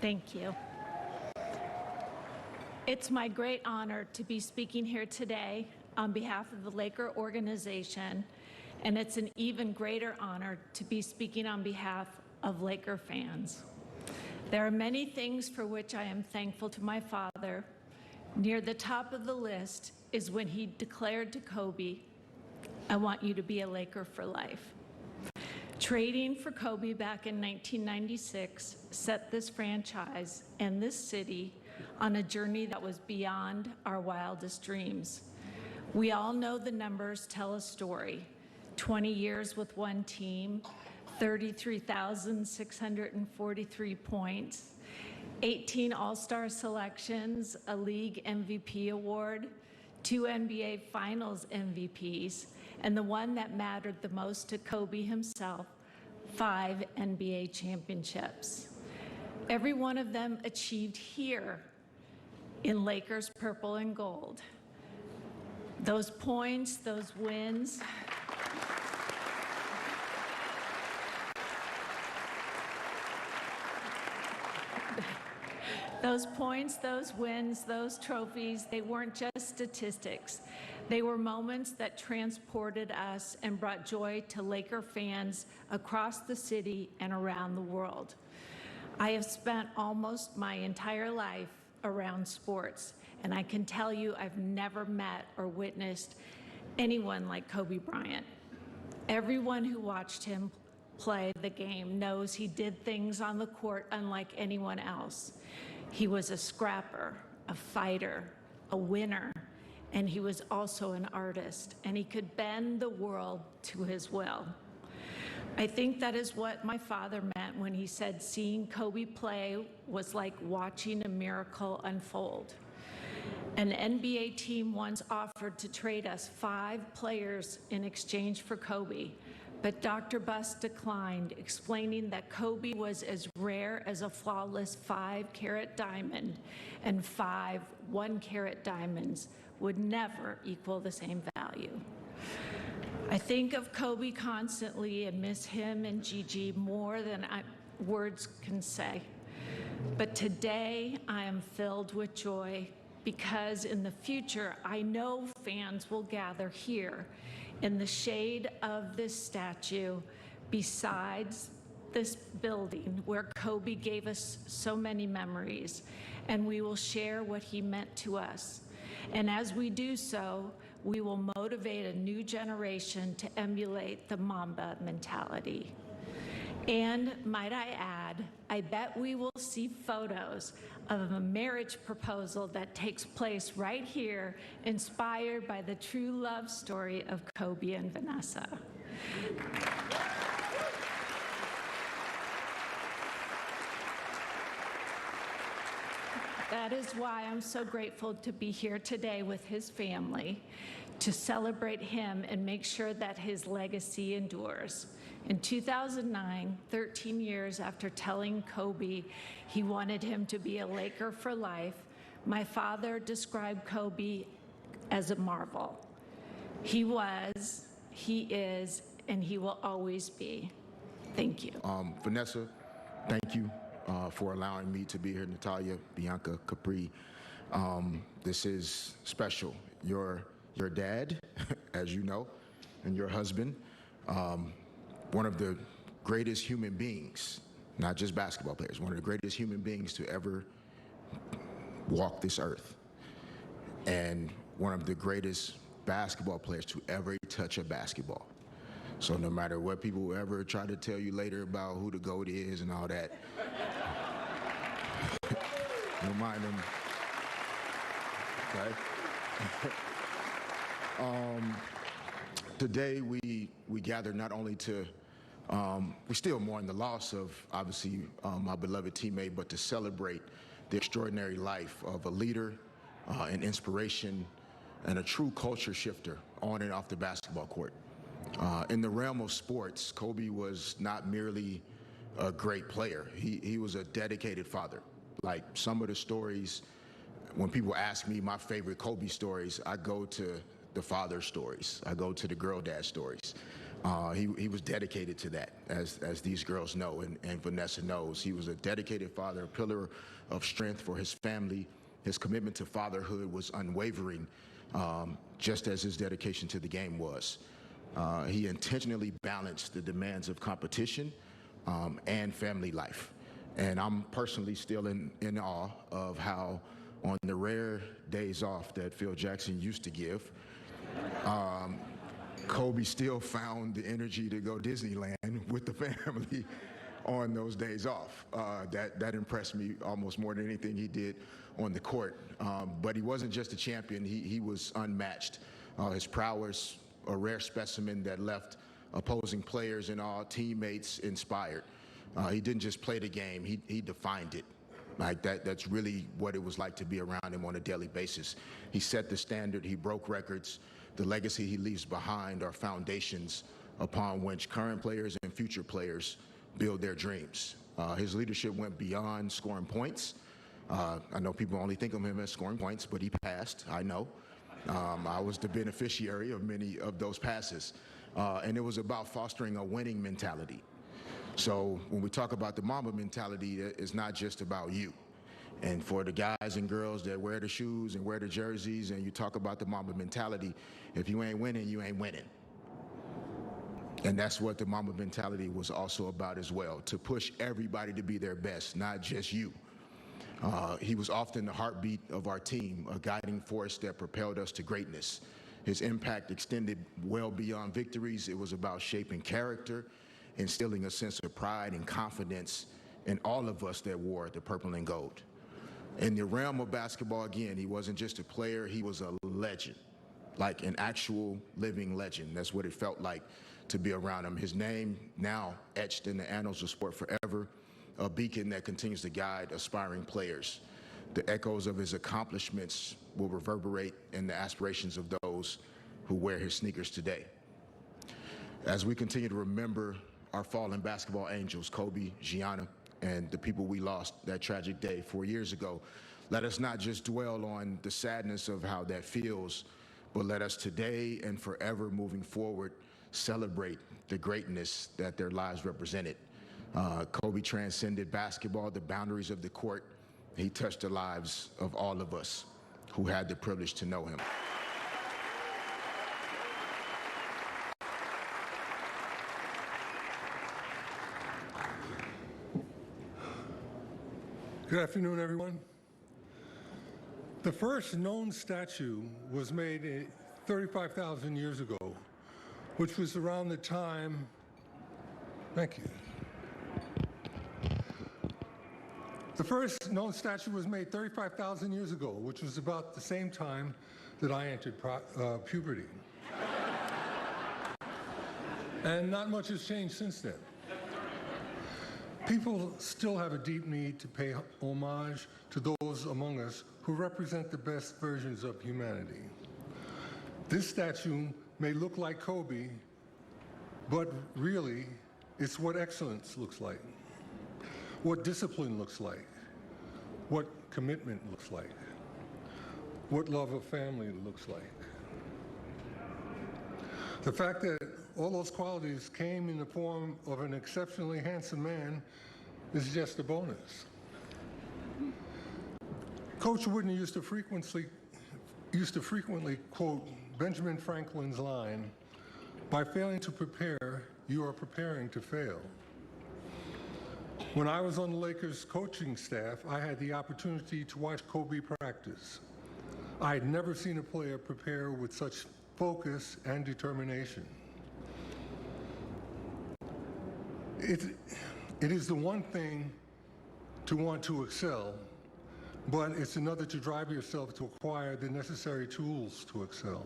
Thank you. It's my great honor to be speaking here today on behalf of the Laker organization, and it's an even greater honor to be speaking on behalf of Laker fans. There are many things for which I am thankful to my father. Near the top of the list is when he declared to Kobe, "I want you to be a Laker for life." Trading for Kobe back in 1996 set this franchise and this city on a journey that was beyond our wildest dreams. We all know the numbers tell a story. 20 years with one team, 33,643 points, 18 All-Star selections, a league MVP award, 2 NBA Finals MVPs, and the one that mattered the most to Kobe himself, 5 NBA championships. Every one of them achieved here in Lakers purple and gold. Those points, those wins, those points, those wins, those trophies, they weren't just statistics. They were moments that transported us and brought joy to Laker fans across the city and around the world. I have spent almost my entire life around sports, and I can tell you I've never met or witnessed anyone like Kobe Bryant. Everyone who watched him play the game knows he did things on the court unlike anyone else. He was a scrapper, a fighter, a winner, and he was also an artist, and he could bend the world to his will. I think that is what my father meant when he said seeing Kobe play was like watching a miracle unfold. An NBA team once offered to trade us 5 players in exchange for Kobe, but Dr. Buss declined, explaining that Kobe was as rare as a flawless 5-carat diamond, and 5 1-carat diamonds would never equal the same value. I think of Kobe constantly and miss him and Gigi more than words can say. But today I am filled with joy because in the future I know fans will gather here in the shade of this statue besides this building where Kobe gave us so many memories, and we will share what he meant to us. And as we do so, we will motivate a new generation to emulate the mamba mentality. And might I add, I bet we will see photos of a marriage proposal that takes place right here, inspired by the true love story of Kobe and Vanessa. That is why I'm so grateful to be here today with his family to celebrate him and make sure that his legacy endures. In 2009, 13 years after telling Kobe he wanted him to be a Laker for life, my father described Kobe as a marvel. He was, he is, and he will always be. Thank you. Vanessa, thank you for allowing me to be here. Natalia, Bianca, Capri, this is special. Your dad, as you know, and your husband, one of the greatest human beings, not just basketball players, one of the greatest human beings to ever walk this earth, and one of the greatest basketball players to ever touch a basketball. So no matter what people ever try to tell you later about who the GOAT is and all that, remind them, okay? Today we gather not only to, we still mourn the loss of, obviously, my beloved teammate, but to celebrate the extraordinary life of a leader, an inspiration, and a true culture shifter on and off the basketball court. In the realm of sports, Kobe was not merely a great player. He was a dedicated father. Like some of the stories, when people ask me my favorite Kobe stories, I go to the father stories. I go to the girl dad stories. He was dedicated to that, as these girls know, and Vanessa knows. He was a dedicated father, a pillar of strength for his family. His commitment to fatherhood was unwavering, just as his dedication to the game was. He intentionally balanced the demands of competition and family life. And I'm personally still in awe of how, on the rare days off that Phil Jackson used to give, Kobe still found the energy to go Disneyland with the family on those days off. That impressed me almost more than anything he did on the court. But he wasn't just a champion, he was unmatched. His prowess, a rare specimen that left opposing players and all teammates inspired. He didn't just play the game, he defined it. Like that's really what it was like to be around him on a daily basis. He set the standard, he broke records. The legacy he leaves behind are foundations upon which current players and future players build their dreams. His leadership went beyond scoring points. I know people only think of him as scoring points, but he passed, I know. I was the beneficiary of many of those passes. And it was about fostering a winning mentality. So when we talk about the Mamba mentality, it's not just about you. And for the guys and girls that wear the shoes and wear the jerseys, and you talk about the Mamba mentality, if you ain't winning, you ain't winning. And that's what the Mamba mentality was also about as well, to push everybody to be their best, not just you. He was often the heartbeat of our team, a guiding force that propelled us to greatness. His impact extended well beyond victories. It was about shaping character, instilling a sense of pride and confidence in all of us that wore the purple and gold. In the realm of basketball, again, he wasn't just a player, he was a legend, like an actual living legend. That's what it felt like to be around him. His name now etched in the annals of sport forever, a beacon that continues to guide aspiring players. The echoes of his accomplishments will reverberate in the aspirations of those who wear his sneakers today. As we continue to remember our fallen basketball angels, Kobe, Gianna, and the people we lost that tragic day 4 years ago, let us not just dwell on the sadness of how that feels, but let us today and forever moving forward celebrate the greatness that their lives represented. Kobe transcended basketball, the boundaries of the court. He touched the lives of all of us who had the privilege to know him. Good afternoon, everyone. The first known statue was made 35,000 years ago, which was around the time, thank you. The first known statue was made 35,000 years ago, which was about the same time that I entered puberty. And not much has changed since then. People still have a deep need to pay homage to those among us who represent the best versions of humanity. This statue may look like Kobe, but really, it's what excellence looks like, what discipline looks like, what commitment looks like, what love of family looks like. The fact that all those qualities came in the form of an exceptionally handsome man is just a bonus. Coach Wooden used to frequently quote Benjamin Franklin's line, "By failing to prepare, you are preparing to fail." When I was on the Lakers coaching staff, I had the opportunity to watch Kobe practice. I had never seen a player prepare with such focus and determination. It is the one thing to want to excel, but it's another to drive yourself to acquire the necessary tools to excel.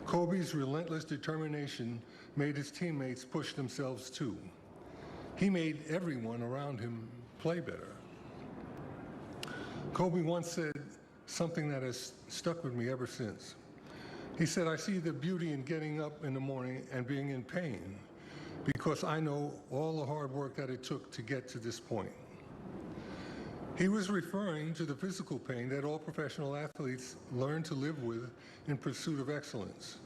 Kobe's relentless determination made his teammates push themselves too. He made everyone around him play better. Kobe once said something that has stuck with me ever since. He said, "I see the beauty in getting up in the morning and being in pain, because I know all the hard work that it took to get to this point." He was referring to the physical pain that all professional athletes learn to live with in pursuit of excellence.